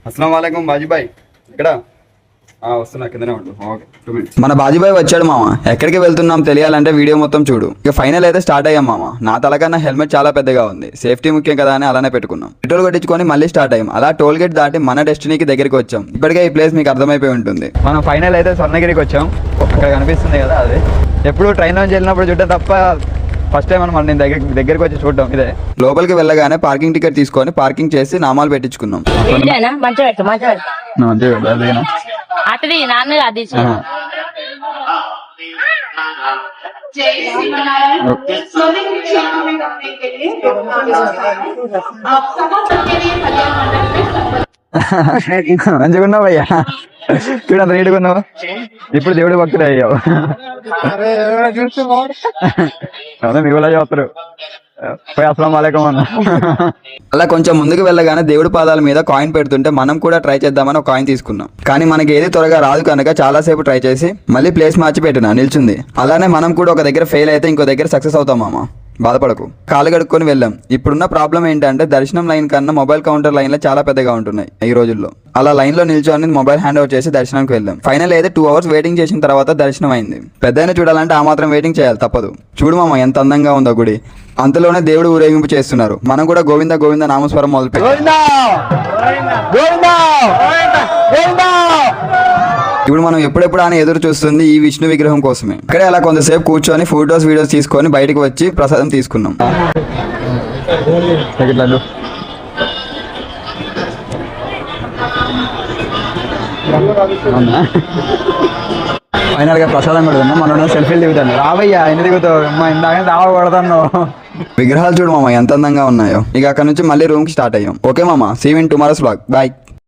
అస్సలం వాలేకుం బాజీబాయ్. ఇక్కడ వస్తున్నా, కిందనే ఉండు. Okay, 2 minutes. మన బాజీబాయ్ వచ్చాడు మామ. ఎక్కడికి వెళ్తున్నాం తెలియాలంటే వీడియో మొత్తం చూడు. ఇక ఫైనల్ అయితే స్టార్ట్ అయ్యాం మామ. నా తలకన్నా హెల్మెట్ చాలా పెద్దగా ఉంది, సేఫ్టీ ముఖ్యం కదా అని అలానే పెట్టుకున్నాం. పెట్రోల్ కొట్టించుకొని మళ్ళీ స్టార్ట్ అయ్యాం. అలా టోల్ గేట్ దాటి మన డెస్టినీకి దగ్గరికి వచ్చాం. ఇప్పటికే ఈ ప్లేస్ మీకు అర్థమైపోయి ఉంటుంది. మనం ఫైనల్ అయితే స్వర్ణగిరికి వచ్చాం. ఇక్కడ కనిపిస్తుంది కదా, అది ఎప్పుడు ట్రైన్ నుంచి వెళ్ళినప్పుడు చూడటం తప్ప ఫస్ట్ టైం మనం నేను దగ్గరికి వచ్చి చూడటం ఇదే. లోపలికి వెళ్ళగానే పార్కింగ్ టికెట్ తీసుకొని పార్కింగ్ చేసి నామాలు పెట్టించుకున్నాం. అతది నాన్న అది మంచిగా ఉన్నావు అయ్యా, చూడంత నీట్గా ఉన్నావు. ఇప్పుడు దేవుడి భక్తులు అయ్యావు. అదే మీరు కూడా చెప్తారు. అస్సలం వాలేకుం అన్న. అలా కొంచెం ముందుకు వెళ్ళగానే దేవుడి పాదాల మీద కాయిన్ పెడుతుంటే మనం కూడా ట్రై చేద్దామని ఒక కాయిన్ తీసుకున్నాం. కానీ మనకి ఏది త్వరగా రాదు కనుక చాలా సేపు ట్రై చేసి మళ్ళీ ప్లేస్ మార్చి పెట్టినా నిల్చుంది. అలానే మనం కూడా ఒక దగ్గర ఫెయిల్ అయితే ఇంకో దగ్గర సక్సెస్ అవుతాం మామ, బాధపడకు. కాలు కడుక్కొని వెళ్ళాం. ఇప్పుడున్న ప్రాబ్లం ఏంటంటే దర్శనం లైన్ కన్నా మొబైల్ కౌంటర్ లైన్లో చాలా పెద్దగా ఉంటున్నాయి ఈ రోజుల్లో. అలా లైన్ లో నిల్చొని మొబైల్ హ్యాండ్ ఓవర్ చేసి దర్శనానికి వెళ్ళాం. ఫైనల్ అయితే 2 hours వెయిటింగ్ చేసిన తర్వాత దర్శనం అయింది. పెద్దయినా చూడాలంటే ఆ మాత్రం వెయిటింగ్ చేయాలి, తప్పదు. చూడు మామ ఎంత అందంగా ఉందో గుడి. అంతలోనే దేవుడు ఊరేగింపు చేస్తున్నారు. మనం కూడా గోవింద గోవింద నామస్వరం మొదలుపెట్టాం. ఇప్పుడు మనం ఎప్పుడెప్పుడు అని ఎదురు చూస్తుంది ఈ విష్ణు విగ్రహం కోసమే. ఇక్కడే అలా కొంతసేపు కూర్చొని ఫోటోస్ వీడియోస్ తీసుకొని బయటకు వచ్చి ప్రసాదం తీసుకున్నాం. ఫైనల్ గా ప్రసాదం కూడా తిన్నాం. మనం సెల్ఫీలు దిగుతాను. రావయ్యా ఎన్ని దిగుతావు అమ్మా, ఇందాక దావ కొడతాను. విగ్రహాలు చూడు మామ ఎంత అందంగా ఉన్నాయో. ఇక అక్కడ నుంచి మళ్ళీ రూమ్ కి స్టార్ట్ అయ్యాం. ఓకే మామ, see you in tomorrow's vlog. Bye.